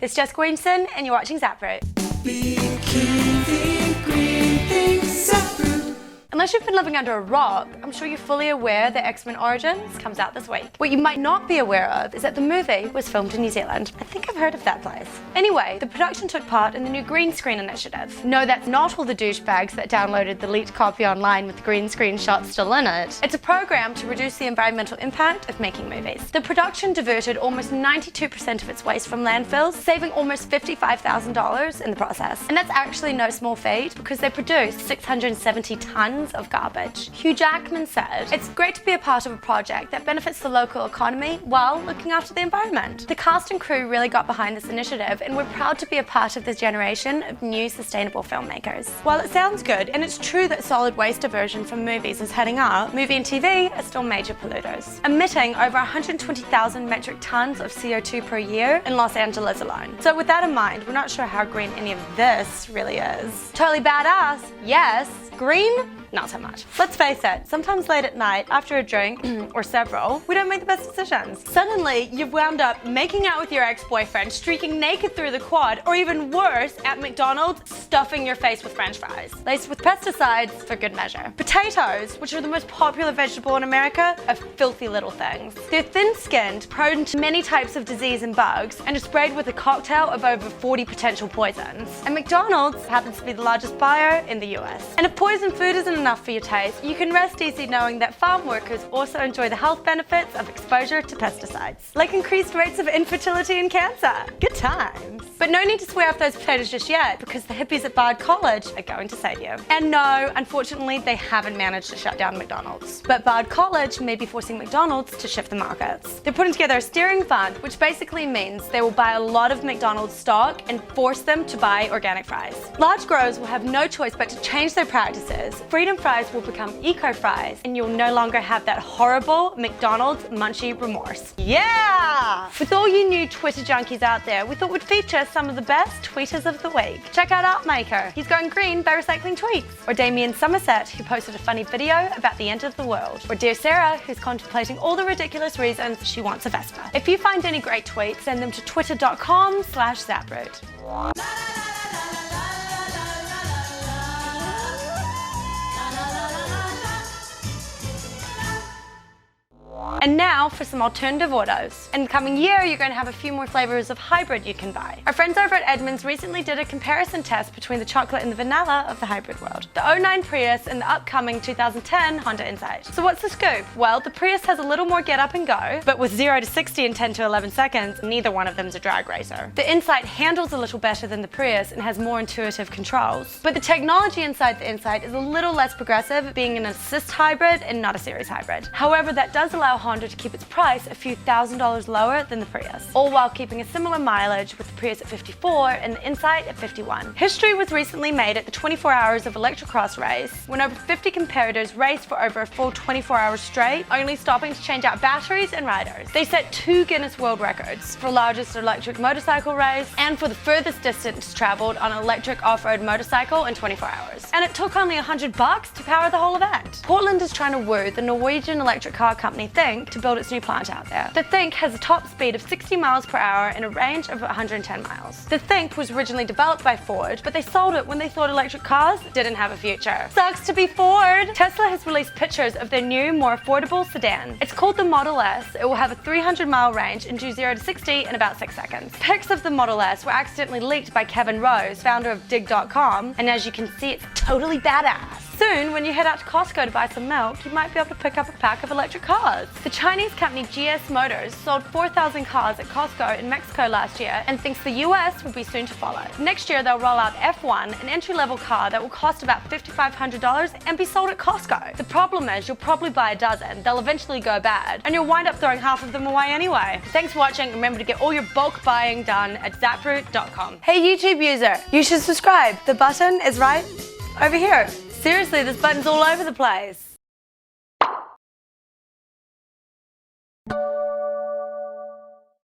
This is Jessica Wlliamson, and you're watching ZapRoot. Unless you've been living under a rock, I'm sure you're fully aware that X-Men Origins comes out this week. What you might not be aware of is that the movie was filmed in New Zealand. I think I've heard of that place. Anyway, the production took part in the new green screen initiative. No, that's not all the douchebags that downloaded the leaked copy online with the green screen shots still in it. It's a program to reduce the environmental impact of making movies. The production diverted almost 92% of its waste from landfills, saving almost $55,000 in the process. And that's actually no small feat because they produced 670 tons of garbage. Hugh Jackman said, "It's great to be a part of a project that benefits the local economy while looking after the environment." The cast and crew really got behind this initiative, and we're proud to be a part of this generation of new sustainable filmmakers. While it sounds good, and it's true that solid waste diversion from movies is heading up, movie and TV are still major polluters, emitting over 120,000 metric tons of CO2 per year in Los Angeles alone. So with that in mind, we're not sure how green any of this really is. Totally badass, yes. Green? Not so much. Let's face it, sometimes late at night, after a drink, or several, we don't make the best decisions. Suddenly, you've wound up making out with your ex-boyfriend, streaking naked through the quad, or even worse, at McDonald's, stuffing your face with French fries, laced with pesticides for good measure. Potatoes, which are the most popular vegetable in America, are filthy little things. They're thin-skinned, prone to many types of disease and bugs, and are sprayed with a cocktail of over 40 potential poisons. And McDonald's happens to be the largest buyer in the US. And if poison food isn't enough for your taste, you can rest easy knowing that farm workers also enjoy the health benefits of exposure to pesticides, like increased rates of infertility and cancer. Good times. But no need to swear off those potatoes just yet, because the hippies at Bard College are going to save you. And no, unfortunately, they haven't managed to shut down McDonald's. But Bard College may be forcing McDonald's to shift the markets. They're putting together a steering fund, which basically means they will buy a lot of McDonald's stock and force them to buy organic fries. Large growers will have no choice but to change their practices. Freedom fries will become eco fries, and you'll no longer have that horrible McDonald's munchie remorse. Yeah! With all you new Twitter junkies out there, we thought we'd feature some of the best tweeters of the week. Check out Artmaker, he's going green by recycling tweets. Or Damien Somerset, who posted a funny video about the end of the world. Or Dear Sarah, who's contemplating all the ridiculous reasons she wants a Vespa. If you find any great tweets, send them to twitter.com/ZapRoot. And now for some alternative autos. In the coming year, you're going to have a few more flavors of hybrid you can buy. Our friends over at Edmunds recently did a comparison test between the chocolate and the vanilla of the hybrid world. The 09 Prius and the upcoming 2010 Honda Insight. So what's the scoop? Well, the Prius has a little more get up and go, but with 0 to 60 in 10 to 11 seconds, neither one of them's a drag racer. The Insight handles a little better than the Prius and has more intuitive controls. But the technology inside the Insight is a little less progressive, being an assist hybrid and not a series hybrid. However, that does allow Honda to keep its price a few $1,000s lower than the Prius, all while keeping a similar mileage, with the Prius at 54 and the Insight at 51. History was recently made at the 24 Hours of Electrocross race, when over 50 competitors raced for over a full 24 hours straight, only stopping to change out batteries and riders. They set 2 Guinness World Records for largest electric motorcycle race and for the furthest distance traveled on an electric off-road motorcycle in 24 hours. And it took only $100 to power the whole event. Portland is trying to woo the Norwegian electric car company Think to build its new plant out there. The Think has a top speed of 60 miles per hour and a range of 110 miles. The Think was originally developed by Ford, but they sold it when they thought electric cars didn't have a future. Sucks to be Ford! Tesla has released pictures of their new, more affordable sedan. It's called the Model S. It will have a 300-mile range and do 0 to 60 in about 6 seconds. Pics of the Model S were accidentally leaked by Kevin Rose, founder of Dig.com, and as you can see, it's totally badass. Soon, when you head out to Costco to buy some milk, you might be able to pick up a pack of electric cars. The Chinese company GS Motors sold 4,000 cars at Costco in Mexico last year and thinks the US will be soon to follow. Next year, they'll roll out F1, an entry-level car that will cost about $5,500 and be sold at Costco. The problem is, you'll probably buy a dozen, they'll eventually go bad, and you'll wind up throwing half of them away anyway. Thanks for watching. Remember to get all your bulk buying done at ZapRoot.com. Hey YouTube user, you should subscribe. The button is right over here. Seriously, this button's all over the place.